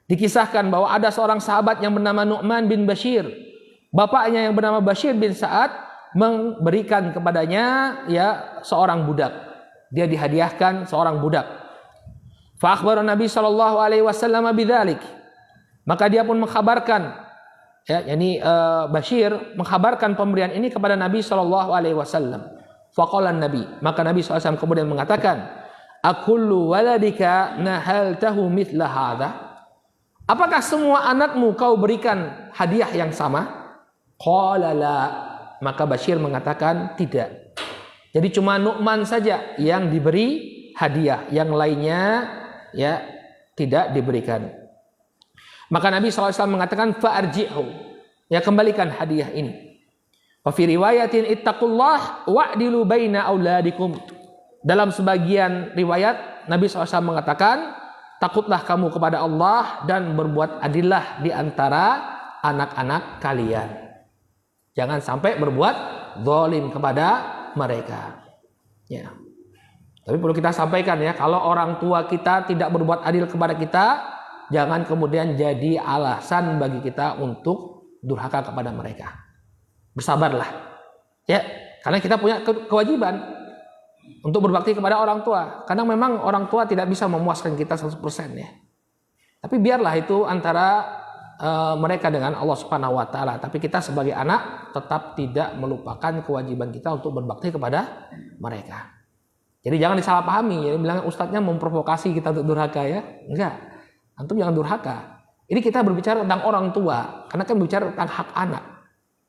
dikisahkan bahwa ada seorang sahabat yang bernama Nu'man bin Bashir. Bapaknya yang bernama Bashir bin Sa'ad memberikan kepadanya ya seorang budak. Dia dihadiahkan seorang budak. Fa akhbara Nabi sallallahu alaihi wasallam bidzalik. Maka dia pun mengkhabarkan, ya, yakni Bashir mengkhabarkan pemberian ini kepada Nabi sallallahu alaihi wasallam. Faqala Nabi, maka Nabi sallallahu alaihi wasallam kemudian mengatakan, "Akullu waladika nahaltahu mithla hadza?" Apakah semua anakmu kau berikan hadiah yang sama? Qala la. Maka Bashir mengatakan tidak. Jadi cuma Nu'man saja yang diberi hadiah, yang lainnya ya tidak diberikan. Maka Nabi SAW mengatakan fa'arji'hu, ya kembalikan hadiah ini. Wa fi riwayatin ittaqullah wa'dilu baina auladikum. Dalam sebagian riwayat Nabi SAW mengatakan takutlah kamu kepada Allah dan berbuat adillah di antara anak-anak kalian. Jangan sampai berbuat zalim kepada mereka. Ya. Tapi perlu kita sampaikan ya, kalau orang tua kita tidak berbuat adil kepada kita, jangan kemudian jadi alasan bagi kita untuk durhaka kepada mereka. Bersabarlah. Ya, karena kita punya kewajiban untuk berbakti kepada orang tua. Karena memang orang tua tidak bisa memuaskan kita 100% ya. Tapi biarlah itu antara mereka dengan Allah Subhanahu wa taala, tapi kita sebagai anak tetap tidak melupakan kewajiban kita untuk berbakti kepada mereka. Jadi jangan disalahpahami, jadi bilang ustadznya memprovokasi kita untuk durhaka ya. Enggak. Antum jangan durhaka. Ini kita berbicara tentang orang tua, karena kan berbicara tentang hak anak.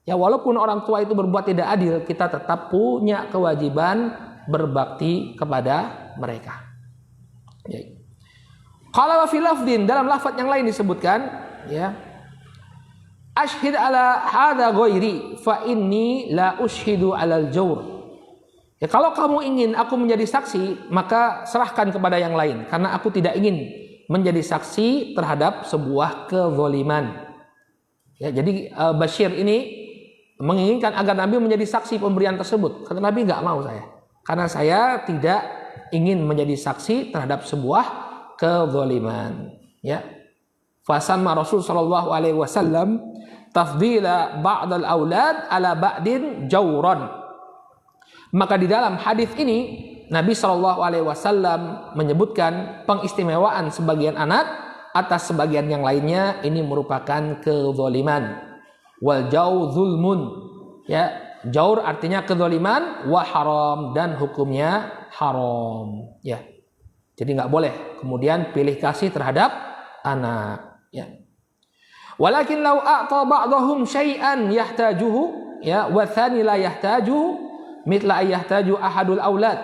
Ya walaupun orang tua itu berbuat tidak adil, kita tetap punya kewajiban berbakti kepada mereka. Ya. Qala wa fi lafdin, dalam lafaz yang lain disebutkan ya, ashhid ala hadza ghairi fa inni la ushidu alal jawr. Ya, kalau kamu ingin aku menjadi saksi, maka serahkan kepada yang lain, karena aku tidak ingin menjadi saksi terhadap sebuah kezaliman. Ya, jadi Bashir ini menginginkan agar Nabi menjadi saksi pemberian tersebut. Kata Nabi, nggak mau saya, karena saya tidak ingin menjadi saksi terhadap sebuah kezaliman. Ya, fasamma Rasul sallallahu alaihi wasallam tafdila ba'dal aulad ala ba'din jawran. Maka di dalam hadis ini Nabi Shallallahu Alaihi Wasallam menyebutkan pengistimewaan sebagian anak atas sebagian yang lainnya, ini merupakan kezaliman. Wal jaur zulmun, ya, jaur artinya kezaliman, wa haram, dan hukumnya haram, ya. Jadi nggak boleh kemudian pilih kasih terhadap anak, ya. Walakin law a'ta ba'dahum syai'an yahtajuhu, ya, wa tsani la yahtajuhu, mitla ayahtaju ahadul aulad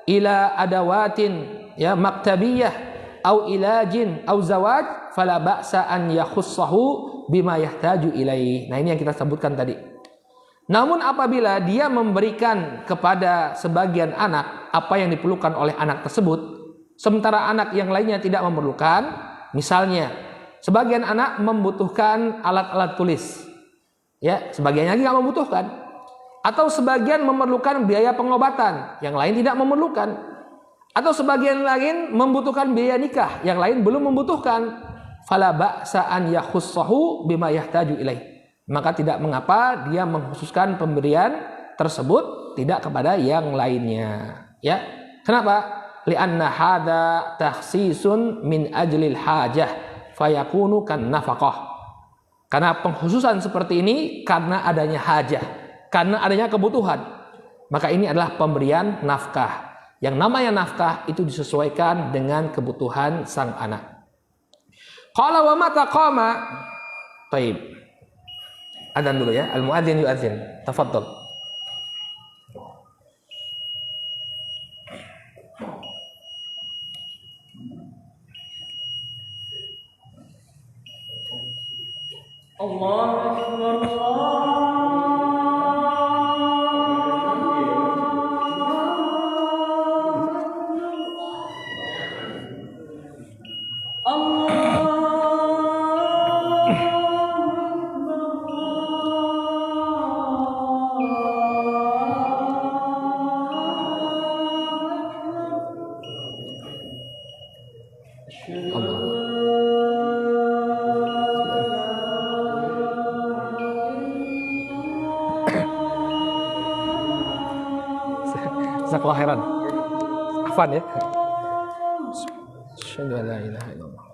ila adawatin, ya, maktabiyah au ilajin au zawaj fala ba'sa an yakhussahu bima yahtaju ilaih. Nah, ini yang kita sebutkan tadi. Namun apabila dia memberikan kepada sebagian anak apa yang diperlukan oleh anak tersebut, sementara anak yang lainnya tidak memerlukan, misalnya sebagian anak membutuhkan alat-alat tulis, ya, sebagian lagi nggak membutuhkan. Atau sebagian memerlukan biaya pengobatan, yang lain tidak memerlukan. Atau sebagian lain membutuhkan biaya nikah, yang lain belum membutuhkan. Fala ba'sa an yakhussahu bima yahtaju ilaih. Maka tidak mengapa dia mengkhususkan pemberian tersebut tidak kepada yang lainnya. Ya, kenapa? Li'anna hadza takhsisun min ajlil hajah fayakunu kan nafaqah. Karena pengkhususan seperti ini karena adanya hajah, karena adanya kebutuhan, maka ini adalah pemberian nafkah. Yang namanya nafkah itu disesuaikan dengan kebutuhan sang anak. Qala wa mata qama. Baik. Adzan dulu ya. Al-muadzin yuadzin. Tafadhal. Allahu akbar. Jazakallahu khairan. Afan ya. Asyhadu an la ilaha illallah.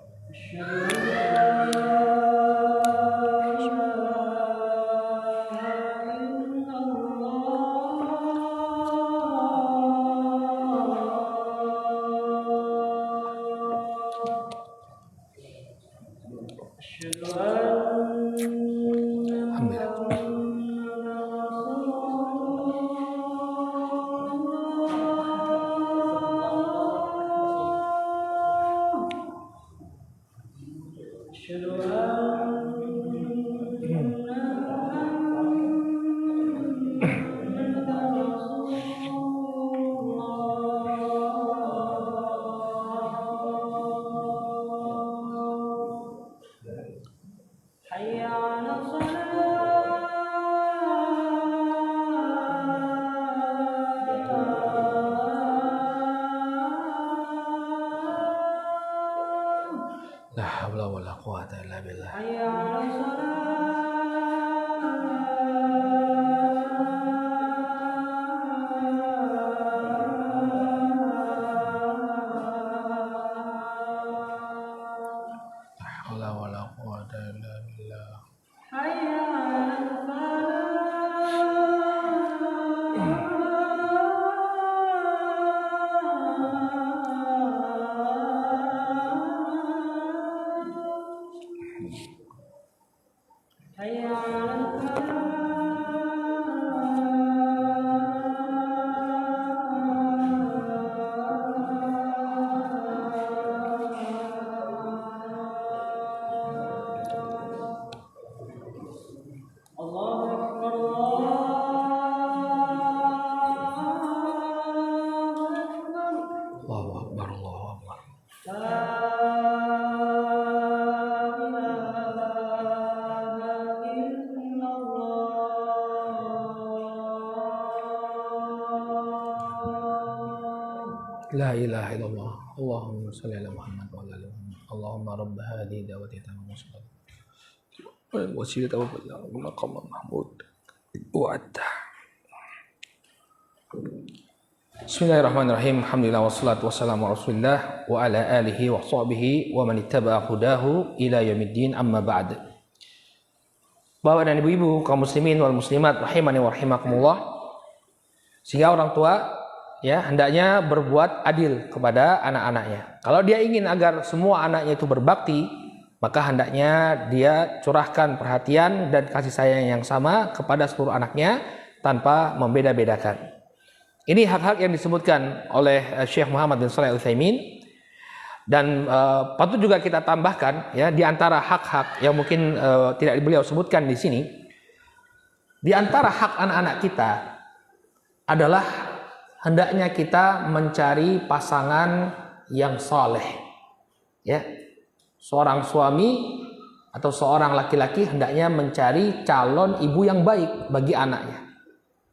La haula wala quwata illa billah. La haula wala quwata illa billah. La ilaha illallah. Allahumma shalli ala Muhammad wa ala ali Muhammad. Allahumma rabb hadhihi da'wati tammah wal wasilah wa bil maqam mahmud. Wa'ata. Bismillahirrahmanirrahim. Alhamdulillah wassalatu wassalamu ala Rasulillah wa ala alihi wa sahbihi wa man ittaba'a hudahu ila yaumiddin, amma ba'd. Bapak dan ibu-ibu kaum muslimin wal muslimat rahimani wa rahimakumullah. Sehingga orang tua ya hendaknya berbuat adil kepada anak-anaknya. Kalau dia ingin agar semua anaknya itu berbakti, maka hendaknya dia curahkan perhatian dan kasih sayang yang sama kepada seluruh anaknya tanpa membeda-bedakan. Ini hak-hak yang disebutkan oleh Syekh Muhammad bin Shalih Al-Utsaimin, dan patut juga kita tambahkan ya di antara hak-hak yang mungkin tidak beliau sebutkan di sini. Di antara hak anak-anak kita adalah hendaknya kita mencari pasangan yang saleh. Ya. Seorang suami atau seorang laki-laki hendaknya mencari calon ibu yang baik bagi anaknya.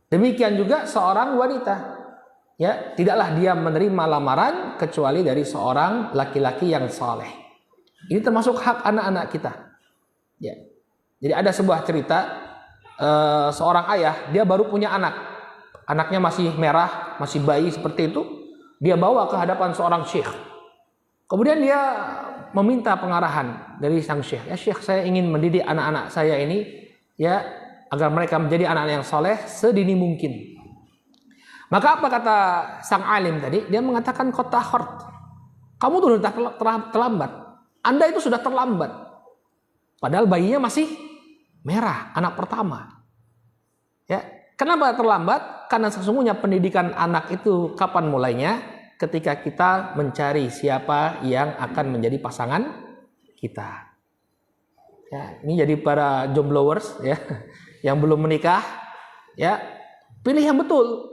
Demikian juga seorang wanita, ya, tidaklah dia menerima lamaran kecuali dari seorang laki-laki yang saleh. Ini termasuk hak anak-anak kita. Ya. Jadi ada sebuah cerita, seorang ayah, dia baru punya anak. Anaknya masih merah, masih bayi seperti itu. Dia bawa ke hadapan seorang syekh. Kemudian dia meminta pengarahan dari sang syekh. Ya syekh, saya ingin mendidik anak-anak saya ini, ya, agar mereka menjadi anak-anak yang soleh sedini mungkin. Maka apa kata sang alim tadi? Dia mengatakan kota hort. Kamu tuh sudah terlambat. Anda itu sudah terlambat. Padahal bayinya masih merah, anak pertama. Ya, kenapa terlambat? Karena sesungguhnya pendidikan anak itu kapan mulainya? Ketika kita mencari siapa yang akan menjadi pasangan kita. Ya, ini jadi para jomblowers ya, yang belum menikah, ya, pilih yang betul.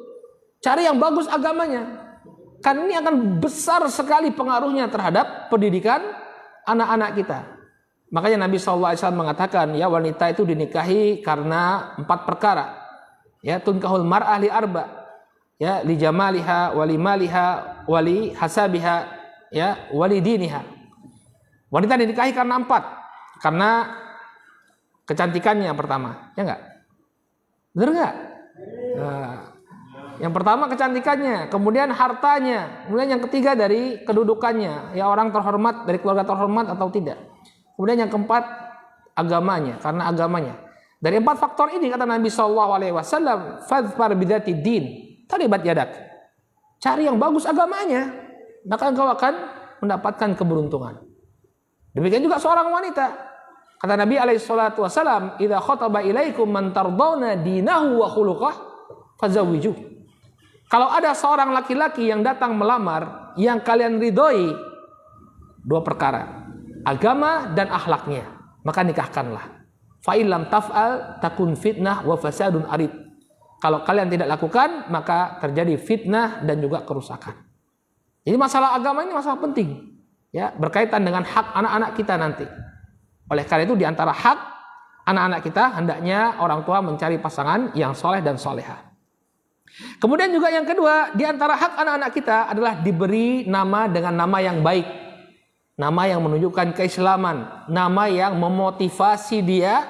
Cari yang bagus agamanya. Karena ini akan besar sekali pengaruhnya terhadap pendidikan anak-anak kita. Makanya Nabi SAW mengatakan, ya, wanita itu dinikahi karena 4 perkara. Ya, tunkahul mar'ah li arba. Ya, li jamaliha, wali maliha, wali hasabiha, ya, wali diniha. Wanita dinikahi karena 4. Karena kecantikannya pertama, ya enggak? Benar enggak? Nah, yang pertama kecantikannya, kemudian hartanya, kemudian yang ketiga dari kedudukannya, ya orang terhormat dari keluarga terhormat atau tidak. Kemudian yang keempat agamanya, karena agamanya. Dari 4 faktor ini kata Nabi SAW, fadfar bidzati din, taribat yadak. Cari yang bagus agamanya, maka engkau akan mendapatkan keberuntungan. Demikian juga seorang wanita. Kata Nabi SAW, idza khataba ilaikum man tardawna dinahu wa khuluqah fazawwiju. Kalau ada seorang laki-laki yang datang melamar yang kalian ridhoi 2 perkara, agama dan akhlaknya, maka nikahkanlah. Fa illam taf'al takun fitnah wa fasadun arid. Kalau kalian tidak lakukan, maka terjadi fitnah dan juga kerusakan. Jadi masalah agama ini masalah penting, ya, berkaitan dengan hak anak-anak kita nanti. Oleh karena itu di antara hak anak-anak kita hendaknya orang tua mencari pasangan yang soleh dan soleha. Kemudian juga yang kedua, di antara hak anak-anak kita adalah diberi nama dengan nama yang baik. Nama yang menunjukkan keislaman, nama yang memotivasi dia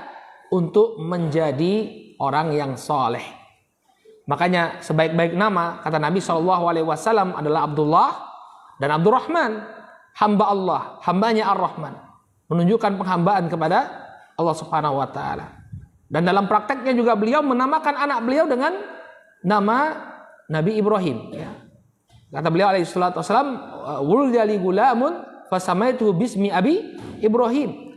untuk menjadi orang yang soleh. Makanya sebaik-baik nama kata Nabi SAW adalah Abdullah dan Abdurrahman, hamba Allah, hambanya Ar-Rahman. Menunjukkan penghambaan kepada Allah Subhanahu wa taala. Dan dalam prakteknya juga beliau menamakan anak beliau dengan nama Nabi Ibrahim, ya. Kata beliau alaihi salatu wasallam, wulida li gulamun fasamaituhu bismi abi Ibrahim.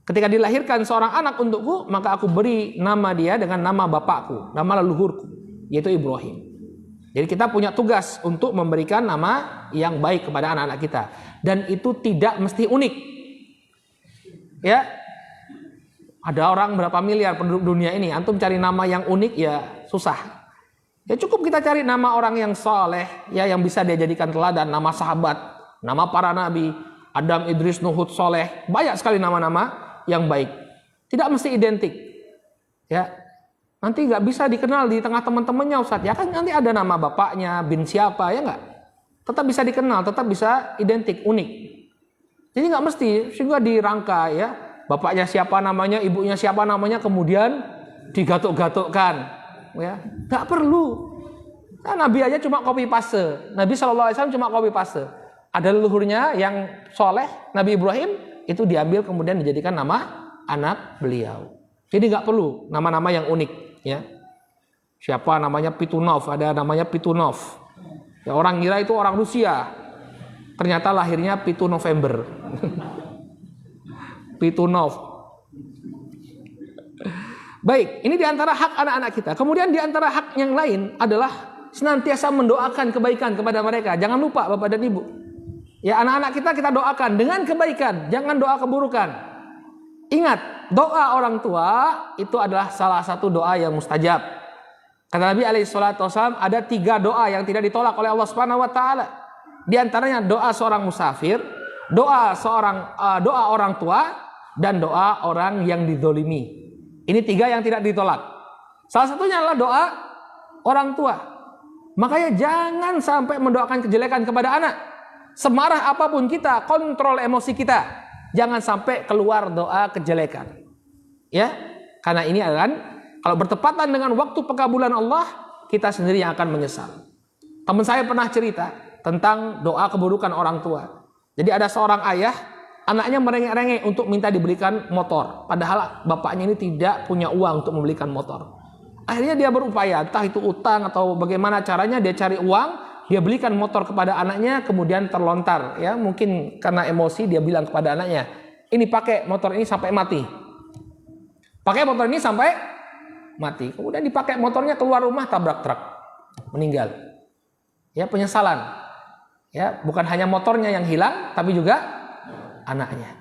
Ketika dilahirkan seorang anak untukku, maka aku beri nama dia dengan nama bapakku, nama leluhurku, yaitu Ibrahim. Jadi kita punya tugas untuk memberikan nama yang baik kepada anak-anak kita. Dan itu tidak mesti unik. Ya, ada orang berapa miliar penduduk dunia ini, antum cari nama yang unik ya susah. Ya cukup kita cari nama orang yang soleh, ya, yang bisa dia jadikan teladan, nama sahabat, nama para nabi, Adam, Idris, Nuhud, Soleh, banyak sekali nama-nama yang baik. Tidak mesti identik, ya. Nanti nggak bisa dikenal di tengah teman-temannya, Ustaz. Ya kan nanti ada nama bapaknya, bin siapa, ya nggak? tetap bisa dikenal, tetap bisa identik, unik. Jadi nggak mesti juga dirangka ya, bapaknya siapa namanya, ibunya siapa namanya, kemudian digatuk-gatukkan, ya nggak perlu. Nah, Nabi aja cuma copy paste, Nabi SAW cuma copy paste. Ada leluhurnya yang soleh, Nabi Ibrahim, itu diambil kemudian dijadikan nama anak beliau. Jadi nggak perlu nama-nama yang unik, ya. Siapa namanya Pitunov, ada namanya Pitunov. Ya, orang kira itu orang Rusia, ternyata lahirnya Pitu November. Pitunov. Baik, ini diantara hak anak-anak kita. Kemudian diantara hak yang lain adalah senantiasa mendoakan kebaikan kepada mereka. Jangan lupa Bapak dan Ibu. Ya, anak-anak kita doakan dengan kebaikan, jangan doa keburukan. Ingat, doa orang tua itu adalah salah satu doa yang mustajab. Kata Nabi SAW, ada 3 doa yang tidak ditolak oleh Allah Subhanahu Wa Taala. Di antaranya doa seorang musafir, doa orang tua, dan doa orang yang dizolimi. Ini 3 yang tidak ditolak. Salah satunya adalah doa orang tua. Makanya jangan sampai mendoakan kejelekan kepada anak. Semarah apapun kita, kontrol emosi kita. Jangan sampai keluar doa kejelekan. Ya, karena ini akan, kalau bertepatan dengan waktu pengabulan Allah, kita sendiri yang akan menyesal. Teman saya pernah cerita tentang doa keburukan orang tua. Jadi ada seorang ayah, anaknya merengek-rengek untuk minta dibelikan motor. Padahal bapaknya ini tidak punya uang untuk membelikan motor. Akhirnya dia berupaya, entah itu utang atau bagaimana caranya, dia cari uang, dia belikan motor kepada anaknya, kemudian terlontar. Ya, mungkin karena emosi dia bilang kepada anaknya, ini pakai motor ini sampai mati. Pakai motor ini sampai mati. Kemudian dipakai motornya, keluar rumah tabrak truk, meninggal. Ya, penyesalan. Ya, bukan hanya motornya yang hilang, tapi juga anaknya.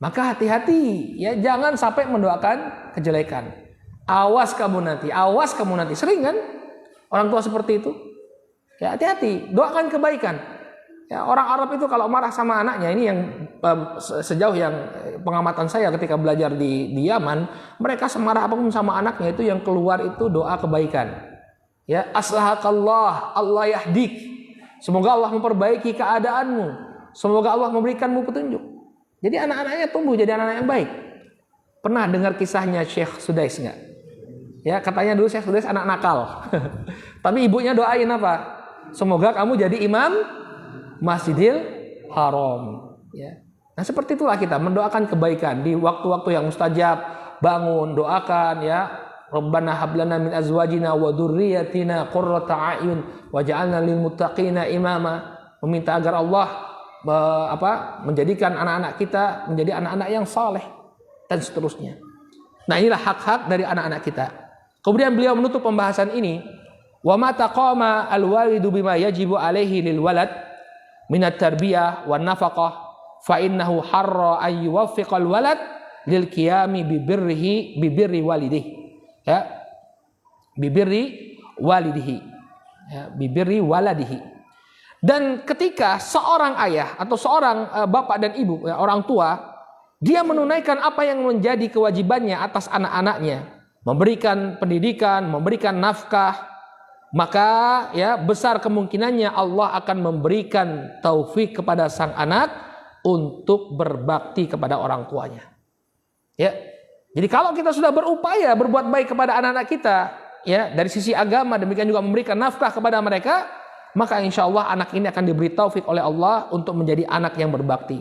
Maka hati-hati, ya, jangan sampai mendoakan kejelekan. Awas kamu nanti. Sering kan orang tua seperti itu? Ya, hati-hati, doakan kebaikan. Ya, orang Arab itu kalau marah sama anaknya, ini yang sejauh yang pengamatan saya ketika belajar di Yaman, mereka semarah apapun sama anaknya itu yang keluar itu doa kebaikan. Ya, aslahakallah, Allah yahdik. Semoga Allah memperbaiki keadaanmu. Semoga Allah memberikanmu petunjuk. Jadi anak-anaknya tumbuh jadi anak-anak yang baik. Pernah dengar kisahnya Syekh Sudais nggak? Ya, katanya dulu Syekh Sudais anak nakal. Tapi ibunya doain apa? Semoga kamu jadi imam Masjidil Haram. Ya. Nah, seperti itulah kita mendoakan kebaikan di waktu-waktu yang mustajab. Bangun, doakan, ya. Rabbana hablana min azwajina wa dzurriyyatina qurrata a'yun waj'alna lil muttaqina imama. Meminta agar Allah menjadikan anak-anak kita menjadi anak-anak yang saleh dan seterusnya. Nah, inilah hak-hak dari anak-anak kita. Kemudian beliau menutup pembahasan ini, wa ma taqama al-walidu bima yajibu alaihi lil walad min at-tarbiyah wan nafaqah fa innahu harra ay yuwaffiqal walad lil qiyami bi birri walidihi. Ya. Bi birri walidihi. Ya, bi birri waladihi. Dan ketika seorang ayah atau seorang bapak dan ibu, ya, orang tua, dia menunaikan apa yang menjadi kewajibannya atas anak-anaknya, memberikan pendidikan, memberikan nafkah, maka ya besar kemungkinannya Allah akan memberikan taufik kepada sang anak untuk berbakti kepada orang tuanya. Ya. Jadi kalau kita sudah berupaya berbuat baik kepada anak-anak kita, ya, dari sisi agama, demikian juga memberikan nafkah kepada mereka, maka insya Allah anak ini akan diberi taufik oleh Allah untuk menjadi anak yang berbakti.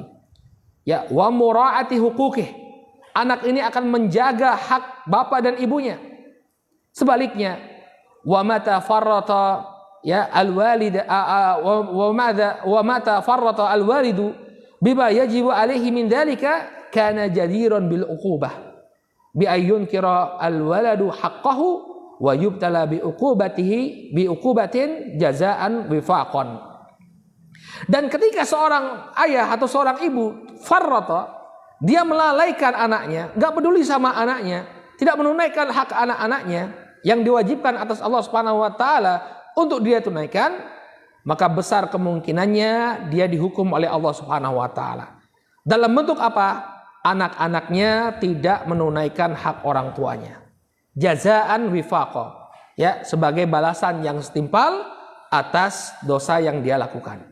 Ya, wa muraati huquqih. Anak ini akan menjaga hak bapak dan ibunya. Sebaliknya, wa mata farrata ya alwalid wa mata farrata alwalidu bima yajibu alaihi min dalika kana jadiran bil uqubah bi ayyunkira alwaladu haqqahu wa yubtala bi uqubatin jazaan wifaqan. Dan ketika seorang ayah atau seorang ibu farrata, dia melalaikan anaknya, nggak peduli sama anaknya, tidak menunaikan hak anak-anaknya yang diwajibkan atas Allah Subhanahu Wa Taala untuk dia tunaikan, maka besar kemungkinannya dia dihukum oleh Allah Subhanahu Wa Taala. Dalam bentuk apa? Anak-anaknya tidak menunaikan hak orang tuanya. Jazaan wifaqah, ya, sebagai balasan yang setimpal atas dosa yang dia lakukan.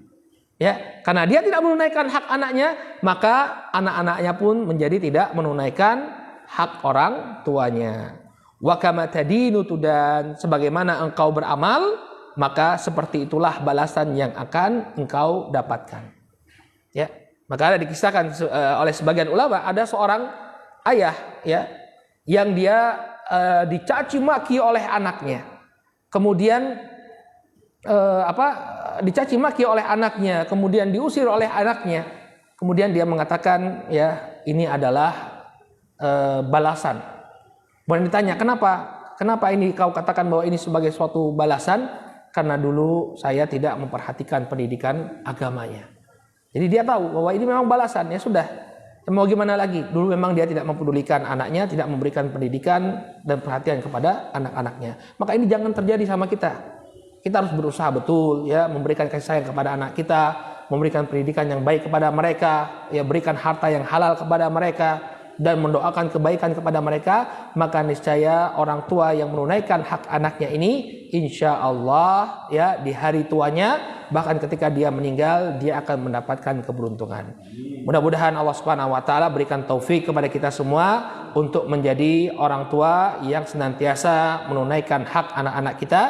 Ya, karena dia tidak menunaikan hak anaknya, maka anak-anaknya pun menjadi tidak menunaikan hak orang tuanya. Wa kama tadinu tudan, sebagaimana engkau beramal, maka seperti itulah balasan yang akan engkau dapatkan. Ya, maka ada dikisahkan oleh sebagian ulama, ada seorang ayah ya yang dia dicaci maki oleh anaknya. Kemudian dicaci maki oleh anaknya, kemudian diusir oleh anaknya. Kemudian dia mengatakan, ya, ini adalah balasan. Kemudian ditanya, kenapa ini kau katakan bahwa ini sebagai suatu balasan? Karena dulu saya tidak memperhatikan pendidikan agamanya. Jadi dia tahu bahwa ini memang balasan. Ya sudah, mau gimana lagi? Dulu memang dia tidak mempedulikan anaknya, tidak memberikan pendidikan dan perhatian kepada anak-anaknya. Maka ini jangan terjadi sama kita. Kita harus berusaha betul, ya, memberikan kasih sayang kepada anak kita, memberikan pendidikan yang baik kepada mereka, ya, berikan harta yang halal kepada mereka, dan mendoakan kebaikan kepada mereka. Maka niscaya orang tua yang menunaikan hak anaknya ini, insya Allah, ya, di hari tuanya, bahkan ketika dia meninggal, dia akan mendapatkan keberuntungan. Mudah-mudahan Allah Subhanahu Wa Taala berikan taufik kepada kita semua untuk menjadi orang tua yang senantiasa menunaikan hak anak-anak kita.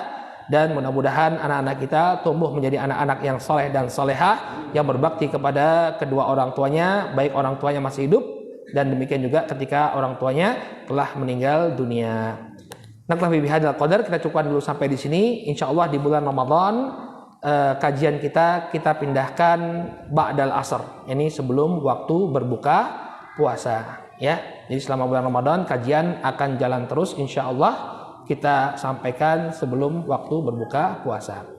Dan mudah-mudahan anak-anak kita tumbuh menjadi anak-anak yang soleh dan solehah, yang berbakti kepada kedua orang tuanya, baik orang tuanya masih hidup, dan demikian juga ketika orang tuanya telah meninggal dunia. Naktafi bihadzal qadar, kita cukupkan dulu sampai di sini. Insya Allah di bulan Ramadan kajian kita pindahkan ba'dal asr, ini sebelum waktu berbuka puasa. Ya, jadi selama bulan Ramadan kajian akan jalan terus, insya Allah kita sampaikan sebelum waktu berbuka puasa.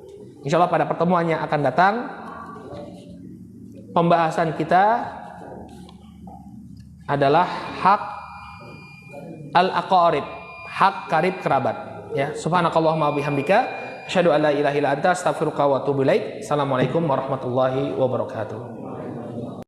Insya Allah pada pertemuan yang akan datang, pembahasan kita adalah hak al-aqarib, hak karib kerabat. Ya, subhanakallahumma bihamdika, asyhadu an la ilaha illa anta, astaghfiruka wa atubu ilaik. Assalamualaikum warahmatullahi wabarakatuh.